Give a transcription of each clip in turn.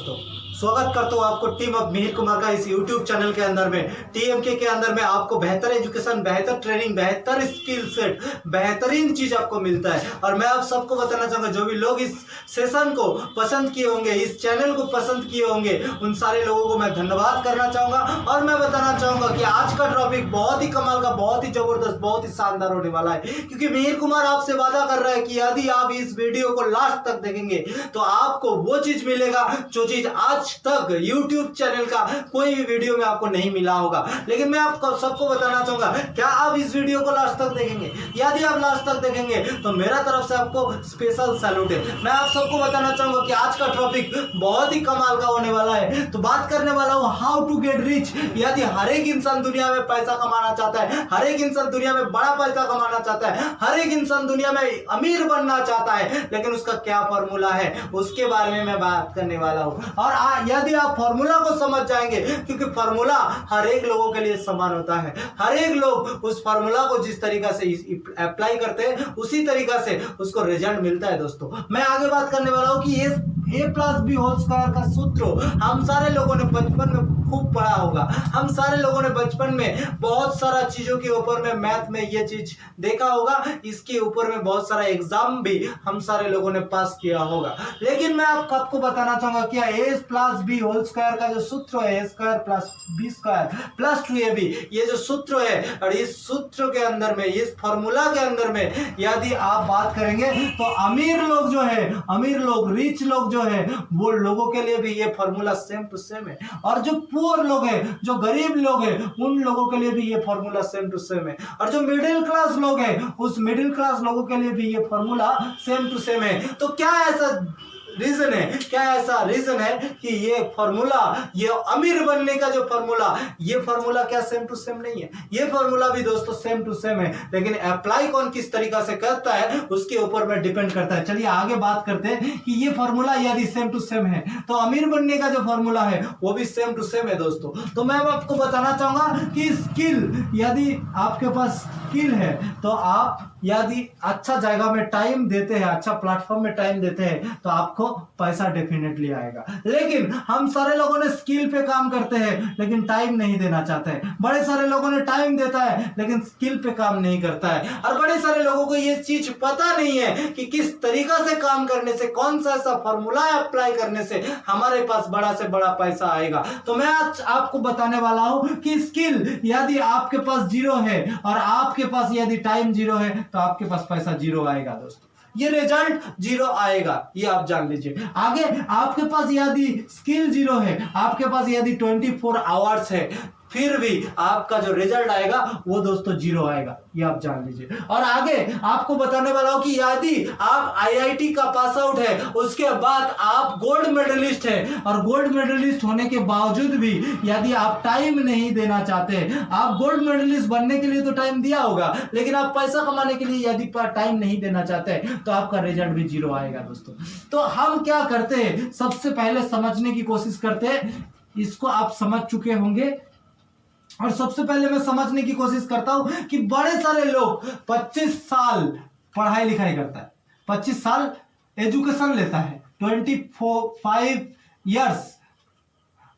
दोस्तों, स्वागत करता हूँ आपको टीम ऑफ मिहिर कुमार का इस YouTube चैनल के अंदर में। टीएमके के अंदर में आपको बेहतर एजुकेशन, बेहतर ट्रेनिंग, बेहतर स्किल सेट, बेहतरीन चीज आपको मिलता है। और मैं आप सबको बताना चाहूंगा, जो भी लोग इस सेशन को पसंद किए होंगे, इस चैनल को पसंद किए होंगे, उन सारे लोगों को मैं धन्यवाद करना चाहूंगा। और मैं बताना चाहूंगा कि आज का टॉपिक बहुत ही कमाल का, बहुत ही जबरदस्त, बहुत ही शानदार होने वाला है, क्योंकि मिहिर कुमार आपसे वादा कर रहा है कि यदि आप इस वीडियो को लास्ट तक देखेंगे तो आपको वो चीज मिलेगा जो चीज आज तक YouTube चैनल का कोई भी वीडियो में आपको नहीं मिला होगा। लेकिन मैं आपको सबको बताना चाहूंगा, क्या आप इस वीडियो को लास्ट तक देखेंगे? यदि आप लास्ट तक देखेंगे तो मेरा तरफ से आपको स्पेशल सैल्यूट है। मैं आप सबको बताना चाहूंगा कि आज का टॉपिक बहुत ही कमाल का होने वाला है। तो बात करने वाला हूं हाउ टू गेट रिच। यदि हर एक इंसान दुनिया में पैसा कमाना चाहता है, हर एक इंसान दुनिया में बड़ा पैसा कमाना चाहता है, हर एक इंसान दुनिया में अमीर बनना चाहता है, लेकिन उसका क्या फॉर्मूला है, उसके बारे में मैं बात करने वाला हूं। और यदि आप फॉर्मूला को समझ जाएंगे, क्योंकि फॉर्मूला हर एक लोगों के लिए समान होता है, हर एक लोग उस फॉर्मूला को जिस तरीका से अप्लाई करते हैं उसी तरीका से उसको रिजल्ट मिलता है। दोस्तों, मैं आगे बात करने वाला हूं कि a+b² का सूत्र हम सारे लोगों ने बचपन में खूब पढ़ा होगा। हम सारे लोगों ने बचपन में बहुत सारा चीजों के ऊपर में, मैथ में ये चीज देखा होगा, इसके ऊपर में बहुत सारा एग्जाम भी हम सारे लोगों ने पास किया होगा। लेकिन मैं आपको बताना चाहूंगा कि a+b² का जो सूत्र है, a² + b² + 2ab, ये जो सूत्र है, और इस सूत्र के अंदर में, इस फॉर्मूला के अंदर में यदि आप बात करेंगे तो अमीर लोग जो है, अमीर लोग, रिच लोग जो है, वो लोगों के लिए भी ये फॉर्मूला सेम टू सेम है। और जो पुअर लोग हैं, जो गरीब लोग हैं, उन लोगों के लिए भी ये फॉर्मूला सेम टू सेम है। और जो मिडिल क्लास लोग हैं, उस मिडिल क्लास लोगों के लिए भी ये फॉर्मूला सेम टू सेम है। तो क्या ऐसा रीजन है, क्या ऐसा रीजन है कि ये फॉर्मूला, ये अमीर बनने का जो फॉर्मूला, ये फॉर्मूला क्या सेम टू सेम नहीं है? ये फॉर्मूला भी दोस्तों सेम टू सेम है, लेकिन अप्लाई कौन किस तरीका से करता है उसके ऊपर में डिपेंड करता है। चलिए आगे बात करते हैं कि ये फॉर्मूला यदि सेम टू सेम है तो अमीर बनने का जो फॉर्मूला है वो भी सेम टू सेम है। दोस्तों, तो मैं आपको बताना चाहूंगा कि स्किल, यदि आपके पास स्किल है तो आप यदि अच्छा जगह में टाइम देते हैं, अच्छा प्लेटफॉर्म में टाइम देते हैं, तो आपको पैसा डेफिनेटली आएगा। लेकिन हम सारे लोगों ने स्किल पे काम करते हैं लेकिन टाइम नहीं देना चाहते हैं। बड़े सारे लोगों ने टाइम देता है लेकिन स्किल पे काम नहीं करता है। और बड़े सारे लोगों को ये चीज पता नहीं है कि किस तरीका से काम करने से, कौन सा ऐसा फॉर्मूला अप्लाई करने से हमारे पास बड़ा से बड़ा पैसा आएगा। तो मैं आज आपको बताने वाला हूं कि स्किल यदि आपके पास 0 है और आपके पास यदि टाइम 0 है तो आपके पास पैसा 0 आएगा। दोस्तों, ये रिजल्ट 0 आएगा, ये आप जान लीजिए। आगे आपके पास यदि स्किल 0 है, आपके पास यदि 24 आवर्स है, फिर भी आपका जो रिजल्ट आएगा वो दोस्तों 0 आएगा, ये आप जान लीजिए। और आगे आपको बताने वाला हूं कि यदि आप IIT का पास आउट है, उसके बाद आप गोल्ड मेडलिस्ट है, और गोल्ड मेडलिस्ट होने के बावजूद भी यदि आप टाइम नहीं देना चाहते, आप गोल्ड मेडलिस्ट बनने के लिए तो टाइम दिया होगा, लेकिन आप पैसा कमाने के लिए यदि टाइम नहीं देना चाहते तो आपका रिजल्ट भी 0 आएगा। दोस्तों, तो हम क्या करते हैं, सबसे पहले समझने की कोशिश करते हैं। इसको आप समझ चुके होंगे, और सबसे पहले मैं समझने की कोशिश करता हूं कि बड़े सारे लोग 25 साल पढ़ाई लिखाई करता है, 25 साल एजुकेशन लेता है, 25 इयर्स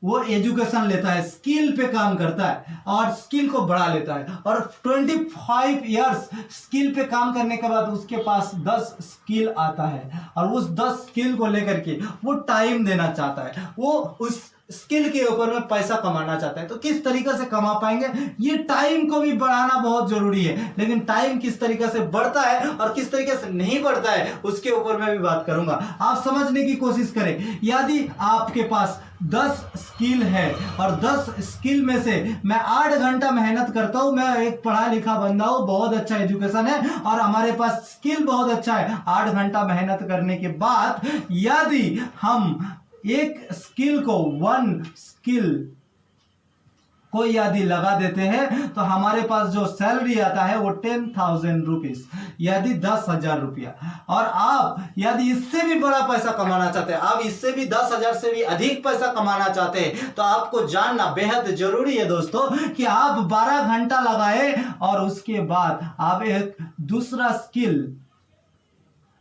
वो एजुकेशन लेता है, स्किल पे काम करता है और स्किल को बढ़ा लेता है। और 25 इयर्स स्किल पे काम करने के बाद उसके पास 10 स्किल आता है, और उस 10 स्किल को लेकर के वो टाइम देना चाहता है, वो उस स्किल के ऊपर में पैसा कमाना चाहता है। तो किस तरीके से कमा पाएंगे? ये टाइम को भी बढ़ाना बहुत जरूरी है, लेकिन टाइम किस तरीके से बढ़ता है और किस तरीके से नहीं बढ़ता है उसके ऊपर मैं भी बात करूंगा। आप समझने की कोशिश करें। यदि आपके पास 10 स्किल है और 10 स्किल में से मैं 8 घंटा मेहनत करता हूं, मैं एक पढ़ा लिखा बंदा हूं, बहुत अच्छा एजुकेशन है और हमारे पास स्किल बहुत अच्छा है, 8 घंटा मेहनत करने के बाद यदि हम एक स्किल को, 1 स्किल को यदि लगा देते हैं तो हमारे पास जो सैलरी आता है वो 10,000 रुपीज, यदि 10,000 रुपया। और आप यदि इससे भी बड़ा पैसा कमाना चाहते हैं, आप इससे भी 10,000 से भी अधिक पैसा कमाना चाहते हैं, तो आपको जानना बेहद जरूरी है दोस्तों कि आप 12 घंटा लगाए और उसके बाद आप एक दूसरा स्किल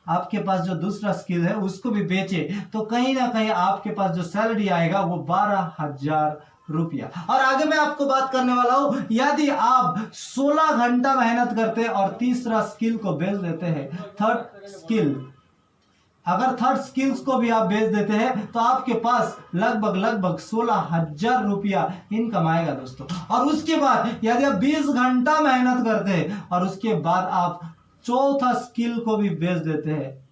आपके पास जो दूसरा स्किल है उसको भी बेचे तो कहीं ना कहीं आपके पास जो सैलरी आएगा वो 12,000 रुपया। और आगे मैं आपको बात करने वाला हूं, यदि आप 16 घंटा मेहनत करते हैं और तीसरा स्किल को बेच देते हैं, थर्ड स्किल, अगर थर्ड स्किल्स को भी आप बेच देते हैं तो आपके पास लगभग 16,000 रुपया इनकम आएगा दोस्तों। और उसके बाद यदि आप 20 घंटा मेहनत करते हैं और उसके बाद आप चौथा स्किल को भी बेच देते हैं,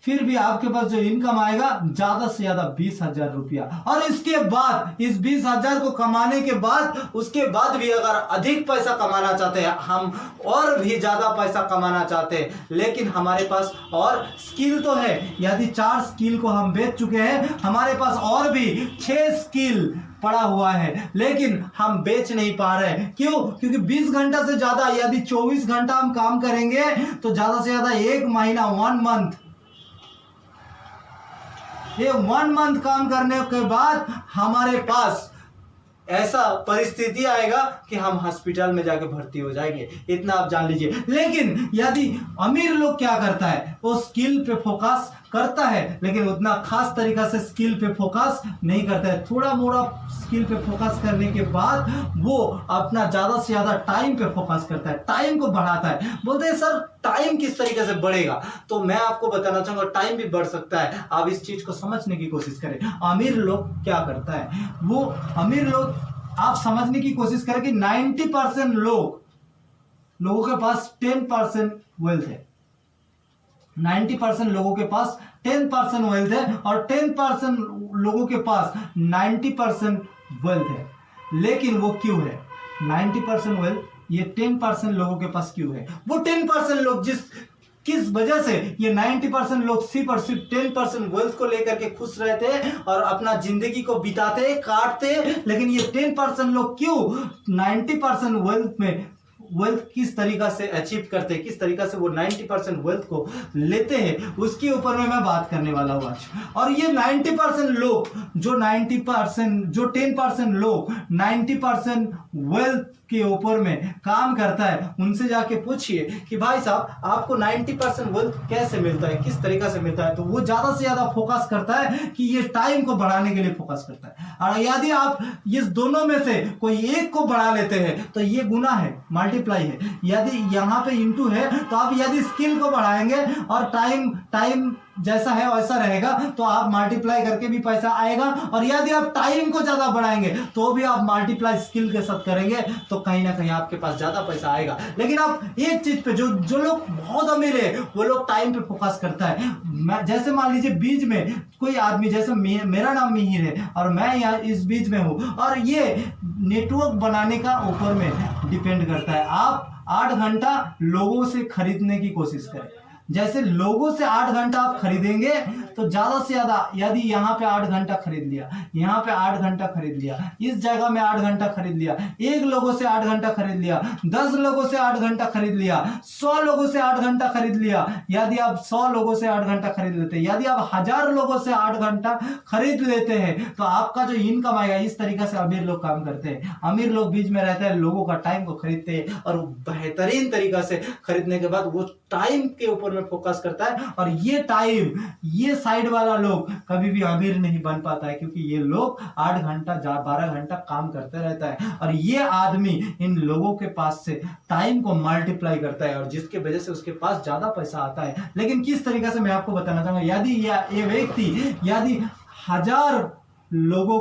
फिर भी आपके पास जो इनकम आएगा ज्यादा से ज्यादा 20,000 रुपया। और इसके बाद इस 20,000 को कमाने के बाद उसके बाद भी अगर अधिक पैसा कमाना चाहते हैं, हम और भी ज्यादा पैसा कमाना चाहते हैं, लेकिन हमारे पास और स्किल तो है, यदि 4 स्किल को हम बेच चुके हैं, हमारे पास और भी 6 स्किल पड़ा हुआ है, लेकिन हम बेच नहीं पा रहे हैं। क्यों? क्योंकि 20 घंटा से ज्यादा यदि 24 घंटा हम काम करेंगे तो ज्यादा से ज्यादा 1 महीना, 1 मंथ, ये 1 मंथ काम करने के बाद हमारे पास ऐसा परिस्थिति आएगा कि हम हॉस्पिटल में जाके भर्ती हो जाएंगे, इतना आप जान लीजिए। लेकिन यदि अमीर लोग क्या करता है, वो स्किल पे फोकस करता है, लेकिन उतना खास तरीका से स्किल पे फोकस नहीं करता है। थोड़ा मोड़ा स्किल पे फोकस करने के बाद वो अपना ज्यादा से ज्यादा टाइम पे फोकस करता है, टाइम को बढ़ाता है। बोलते हैं सर टाइम किस तरीके से बढ़ेगा, तो मैं आपको बताना चाहूंगा टाइम भी बढ़ सकता है। आप इस चीज को समझने की कोशिश करें। अमीर लोग क्या करता है, वो अमीर लोग आप समझने की कोशिश करें कि 90% लोगों के पास 10% वेल्थ है। 90% लोगों के पास 10% वेल्थ है और 10% लोगों के पास 90% वेल्थ है। लेकिन वो क्यों है 90% वेल्थ, ये 10% लोगों के पास क्यों है? वो 10% लोग किस वजह से ये 90% लोग सिर्फ और सिर्फ 10% वेल्थ को लेकर के खुश रहते हैं और अपना जिंदगी को बिताते काटते, लेकिन ये 10% लोग क्यों 90% वेल्थ किस तरीका से अचीव करते हैं, किस तरीका से वो 90% वेल्थ को लेते हैं, उसके ऊपर में मैं बात करने वाला हूं आज। और ये 90% लोग जो 10% लोग 90% वेल्थ के ऊपर में काम करता है, उनसे जाके पूछिए कि भाई साहब आपको 90% वेल्थ कैसे मिलता है, किस तरीका से मिलता है, तो वो ज्यादा से ज्यादा फोकस करता है कि ये टाइम को बढ़ाने के लिए फोकस करता है। और यदि आप इस दोनों में से कोई एक को बढ़ा लेते हैं तो ये गुना है, मल्टीप्लाई है। यदि यहाँ पे इंटू है तो आप यदि स्किल को बढ़ाएंगे और टाइम जैसा है वैसा रहेगा तो आप मल्टीप्लाई करके भी पैसा आएगा, और यदि आप टाइम को ज्यादा बढ़ाएंगे तो भी आप मल्टीप्लाई स्किल के साथ करेंगे तो कहीं ना कहीं आपके पास ज्यादा पैसा आएगा। लेकिन आप एक चीज पे जो लोग बहुत अमीर है वो लोग टाइम पे फोकस करता है। जैसे मान लीजिए बीच में कोई आदमी, जैसे मेरा नाम मिहिर है और मैं यहाँ इस बीच में हूँ, और ये नेटवर्क बनाने का ऊपर में डिपेंड करता है। आप 8 घंटा लोगों से खरीदने की कोशिश करें। जैसे लोगों से 8 घंटा आप खरीदेंगे तो ज्यादा से ज्यादा, यदि यहाँ पे 8 घंटा खरीद लिया, यहाँ पे 8 घंटा खरीद लिया, इस जगह में 8 घंटा खरीद लिया, 1 लोगों से 8 घंटा खरीद लिया, 10 लोगों से 8 घंटा खरीद लिया, 100 लोगों से 8 घंटा खरीद लिया, यदि आप 100 लोगों से 8 घंटा खरीद लेते हैं, यदि आप 1000 लोगों से 8 घंटा खरीद लेते हैं तो आपका जो इनकम आएगा, इस तरीके से अमीर लोग काम करते हैं। अमीर लोग बीच में रहते हैं, लोगों का टाइम को खरीदते हैं और बेहतरीन तरीका से खरीदने के बाद वो टाइम के ऊपर में फोकस करता है, और ये टाइम, ये साइड वाला लोग कभी भी अमीर नहीं बन पाता है, क्योंकि ये लोग 8 घंटा 12 घंटा काम करते रहता है, और ये आदमी इन लोगों के पास से टाइम को मल्टीप्लाई करता है, और जिसके वजह से उसके पास ज्यादा पैसा आता है। लेकिन किस तरीके से मैं आपको बताना चाहूंगा, यदि ये व्यक्ति यदि 1000 लोगों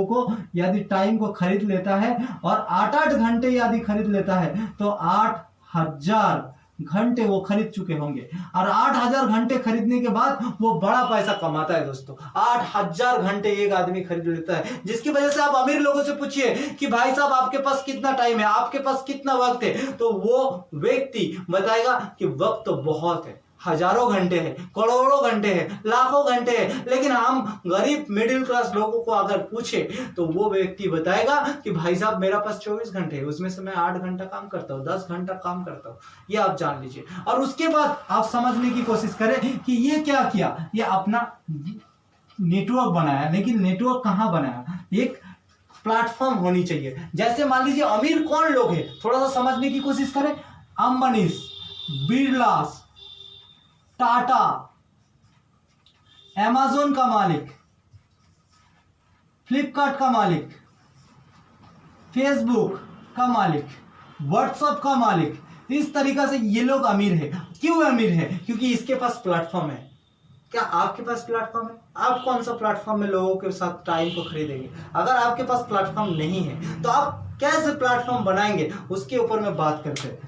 को यदि टाइम को खरीद लेता है और 8-8 घंटे यदि खरीद लेता है तो 8000 घंटे वो खरीद चुके होंगे, और 8000 घंटे खरीदने के बाद वो बड़ा पैसा कमाता है दोस्तों। 8000 घंटे एक आदमी खरीद लेता है, जिसकी वजह से आप अमीर लोगों से पूछिए कि भाई साहब आपके पास कितना टाइम है, आपके पास कितना वक्त है, तो वो व्यक्ति बताएगा कि वक्त तो बहुत है, हजारों घंटे हैं, करोड़ों घंटे हैं, लाखों घंटे हैं। लेकिन हम गरीब मिडिल क्लास लोगों को अगर पूछे तो वो व्यक्ति बताएगा कि भाई साहब मेरा पास 24 घंटे है, उसमें से मैं 8 घंटा काम करता हूँ, 10 घंटा काम करता हूँ। ये आप जान लीजिए। और उसके बाद आप समझने की कोशिश करें कि ये क्या किया, ये अपना नेटवर्क बनाया। लेकिन नेटवर्क कहाँ बनाया, एक प्लेटफॉर्म होनी चाहिए। जैसे मान लीजिए अमीर कौन लोग हैं, थोड़ा सा समझने की कोशिश करें। अंबानीज, बिरलास, टाटा, अमेज़न का मालिक, फ्लिपकार्ट का मालिक, फेसबुक का मालिक, व्हाट्सएप का मालिक, इस तरीका से ये लोग अमीर है। क्यों अमीर है? क्योंकि इसके पास प्लेटफॉर्म है। क्या आपके पास प्लेटफॉर्म है? आप कौन सा प्लेटफॉर्म में लोगों के साथ टाइम को खरीदेंगे? अगर आपके पास प्लेटफॉर्म नहीं है तो आप कैसे प्लेटफॉर्म बनाएंगे, उसके ऊपर में बात करते हैं।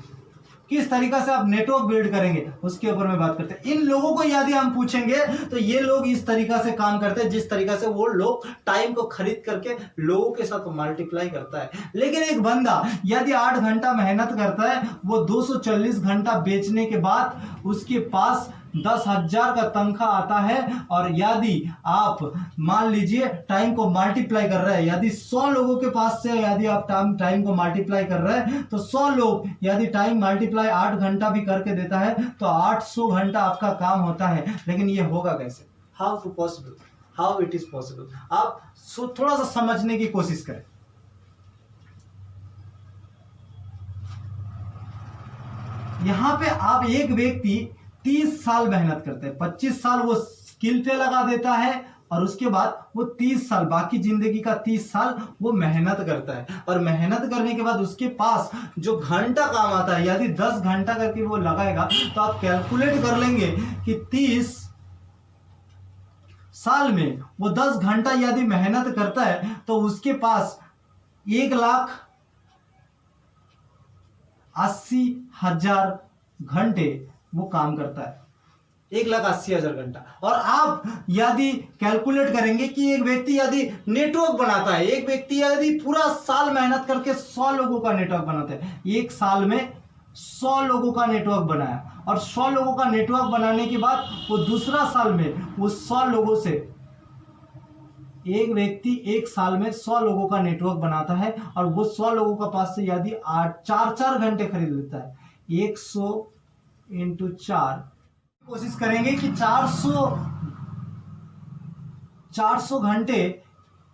किस तरीका से आप नेटवर्क बिल्ड करेंगे, उसके ऊपर में बात करते हैं। इन लोगों को यदि हम पूछेंगे तो ये लोग इस तरीका से काम करते हैं जिस तरीका से वो लोग टाइम को खरीद करके लोगों के साथ मल्टीप्लाई करता है। लेकिन एक बंदा यदि 8 घंटा मेहनत करता है, वो 240 घंटा बेचने के बाद उसके पास 10,000 का तनख्वाह आता है। और यदि आप मान लीजिए टाइम को मल्टीप्लाई कर रहे हैं, यदि 100 लोगों के पास से यदि आप टाइम को मल्टीप्लाई कर रहे हैं तो 100 लोग यदि टाइम मल्टीप्लाई 8 घंटा भी करके देता है तो 800 घंटा आपका काम होता है। लेकिन ये होगा कैसे? How to possible, how it is possible? आप थोड़ा सा समझने की कोशिश करें। यहां पे आप एक व्यक्ति 30 साल मेहनत करते हैं, 25 साल वो स्किल पे लगा देता है और उसके बाद वो 30 साल, बाकी जिंदगी का 30 साल वो मेहनत करता है। और मेहनत करने के बाद उसके पास जो घंटा काम आता है, यदि 10 घंटा करके वो लगाएगा तो आप कैलकुलेट कर लेंगे कि 30 साल में वो 10 घंटा यदि मेहनत करता है तो उसके पास 1,80,000 घंटे वो काम करता है, 1,80,000 घंटा। और आप यदि कैलकुलेट करेंगे कि एक व्यक्ति यदि नेटवर्क बनाता है, एक व्यक्ति यदि पूरा साल मेहनत करके 100 लोगों का नेटवर्क बनाता है, एक साल में 100 लोगों का नेटवर्क बनाया और 100 लोगों का नेटवर्क बनाने के बाद वो दूसरा साल में वो 100 लोगों से, एक व्यक्ति एक साल में 100 लोगों का नेटवर्क बनाता है और वो 100 लोगों के पास से यदि 4 घंटे खरीद लेता है, 100 × 4, कोशिश करेंगे कि 400 घंटे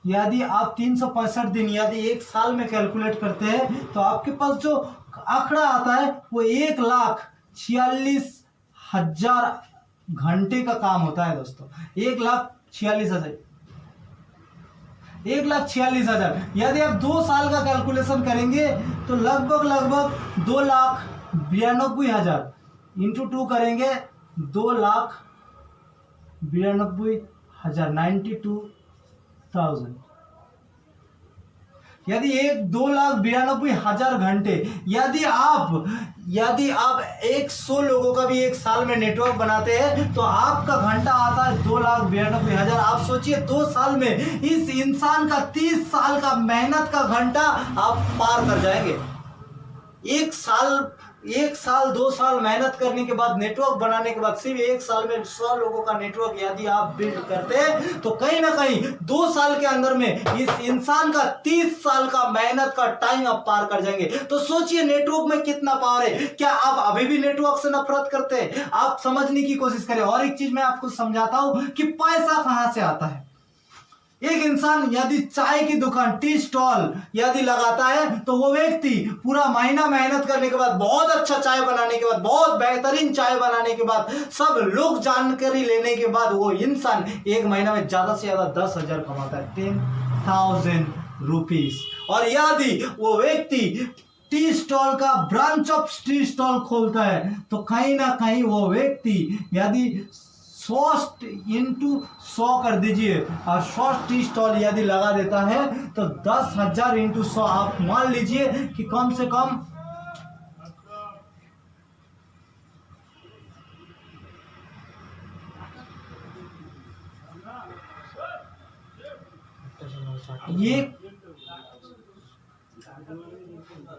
यदि आप 365 दिन यदि एक साल में कैलकुलेट करते हैं तो आपके पास जो आंकड़ा आता है वो 1,46,000 घंटे का काम होता है दोस्तों। 1,46,000, 1,46,000। यदि आप 2 साल का कैलकुलेशन करेंगे तो लगभग 2,92,000 इंटू 2 करेंगे 2,92,000, 92,000। यदि 2,92,000 घंटे यदि आप 100 लोगों का भी एक साल में नेटवर्क बनाते हैं तो आपका घंटा आता है 2,92,000। आप सोचिए 2 साल में इस इंसान का 30 साल का मेहनत का घंटा आप पार कर जाएंगे। एक साल 2 साल मेहनत करने के बाद, नेटवर्क बनाने के बाद, सिर्फ 1 साल में 100 लोगों का नेटवर्क यदि आप बिल्ड करते हैं तो कहीं ना कहीं 2 साल के अंदर में इस इंसान का 30 साल का मेहनत का टाइम आप पार कर जाएंगे। तो सोचिए नेटवर्क में कितना पावर है। क्या आप अभी भी नेटवर्क से नफरत करते हैं? आप समझने की कोशिश करें। और एक चीज मैं आपको समझाता हूं कि पैसा कहां से आता है। एक इंसान यदि चाय की दुकान, टी स्टॉल यदि लगाता है तो वो व्यक्ति पूरा महीना मेहनत करने के बाद, बहुत अच्छा चाय बनाने के बाद, बहुत बेहतरीन चाय बनाने के बाद, सब लोग जानकारी लेने के बाद वो इंसान एक महीना में ज्यादा से ज्यादा 10,000 कमाता है, 10,000 रुपीज। और यदि वो व्यक्ति टी स्टॉल का ब्रांच ऑफ टी स्टॉल खोलता है तो कहीं ना कहीं वो व्यक्ति यदि 100 × 100 कर दीजिए और 100 टी स्टॉल यदि लगा देता है तो 10,000 × 100 आप मान लीजिए कि कम से कम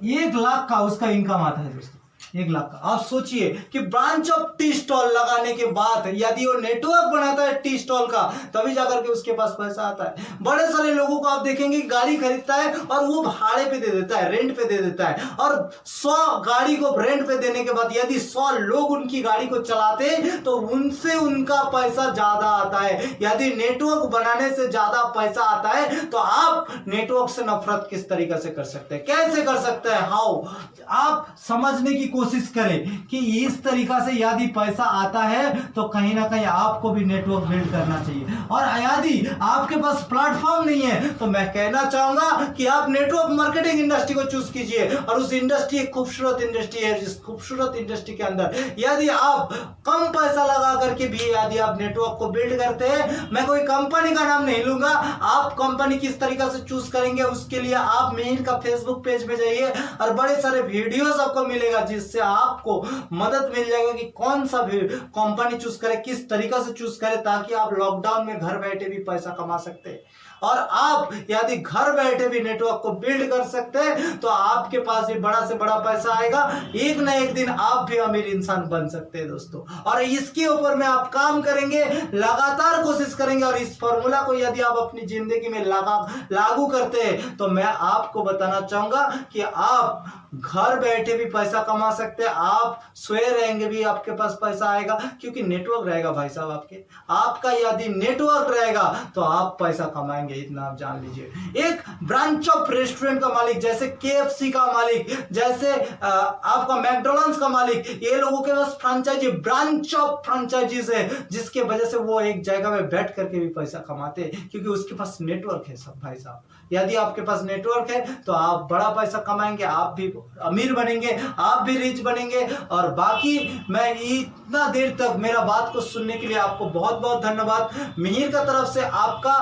1 लाख का उसका इनकम आता है दोस्तों, 1 लाख का। आप सोचिए कि ब्रांच ऑफ टी स्टॉल लगाने के बाद यदि वो नेटवर्क बनाता है टी स्टॉल का, तभी जाकर के उसके पास पैसा आता है। बड़े सारे लोगों को आप देखेंगे गाड़ी खरीदता है और वो भाड़े पे दे देता है, रेंट पे दे देता है। और 100 गाड़ी को रेंट पे देने के बाद यदि 100 लोग उनकी गाड़ी को चलाते तो उनसे उनका पैसा ज्यादा आता है। यदि नेटवर्क बनाने से ज्यादा पैसा आता है तो आप नेटवर्क से नफरत किस तरीके से कर सकते हैं, कैसे कर सकते हैं? हाउ? आप समझने की कोशिश कोशिश करें कि इस तरीका से यदि पैसा आता है तो कहीं ना कहीं आपको भी नेटवर्क बिल्ड करना चाहिए। और यदि आपके पास प्लेटफॉर्म नहीं है तो मैं कहना चाहूंगा कि आप नेटवर्क मार्केटिंग इंडस्ट्री को चूज कीजिए। और उस इंडस्ट्री एक खूबसूरत इंडस्ट्री है, जिस खूबसूरत इंडस्ट्री के अंदर यदि आप कम पैसा लगा करके भी यदि आप नेटवर्क को बिल्ड करते हैं, मैं कोई कंपनी का नाम नहीं लूंगा, आप कंपनी किस तरीका से चूज करेंगे उसके लिए आप मिहिर का फेसबुक पेज पे जाइए और बड़े सारे वीडियोस आपको मिलेगा, जिससे आपको मदद मिल जाएगा कि कौन सा भी कंपनी चूज करे, किस तरीका से चूज करे, ताकि आप लॉकडाउन में घर बैठे भी पैसा कमा सकते हैं। और आप यदि घर बैठे भी नेटवर्क को बिल्ड कर सकते हैं तो आपके पास भी बड़ा से बड़ा पैसा आएगा, एक ना एक दिन आप भी अमीर इंसान बन सकते हैं दोस्तों। और इसके ऊपर में आप काम करेंगे, लगातार कोशिश करेंगे और इस फॉर्मूला को यदि आप अपनी जिंदगी में लागू करते हैं तो मैं आपको बताना चाहूंगा कि आप घर बैठे भी पैसा कमा सकते हैं, आप सोए रहेंगे भी आपके पास पैसा आएगा, क्योंकि नेटवर्क रहेगा भाई साहब। आपका यदि नेटवर्क रहेगा तो आप पैसा कमाएंगे, इतना आप जान लीजिए। एक ब्रांच ऑफ रेस्टोरेंट का मालिक, जैसे KFC का मालिक, जैसे आपका मैकडॉनल्ड्स का मालिक, ये लोगों के पास फ्रेंचाइजी, ब्रांच ऑफ फ्रेंचाइजीज है, जिसके वजह से वो एक जगह में बैठ करके भी पैसा कमाते हैं, क्योंकि उसके पास नेटवर्क है सब भाई साहब। यदि आपके पास नेटवर्क है तो आप बड़ा पैसा कमाएंगे, आप भी अमीर बनेंगे, आप भी रिच बनेंगे। और बाकी मैं इतना देर तक मेरा बात को सुनने के लिए आपको बहुत बहुत धन्यवाद। मिहिर का तरफ से आपका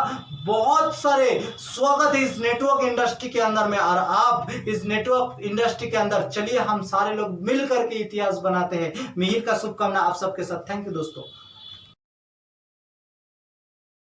बहुत सारे स्वागत है इस नेटवर्क इंडस्ट्री के अंदर में। और आप इस नेटवर्क इंडस्ट्री के अंदर चलिए हम सारे लोग मिल करके इतिहास बनाते हैं। मिहिर का शुभकामना आप सबके साथ। थैंक यू दोस्तों।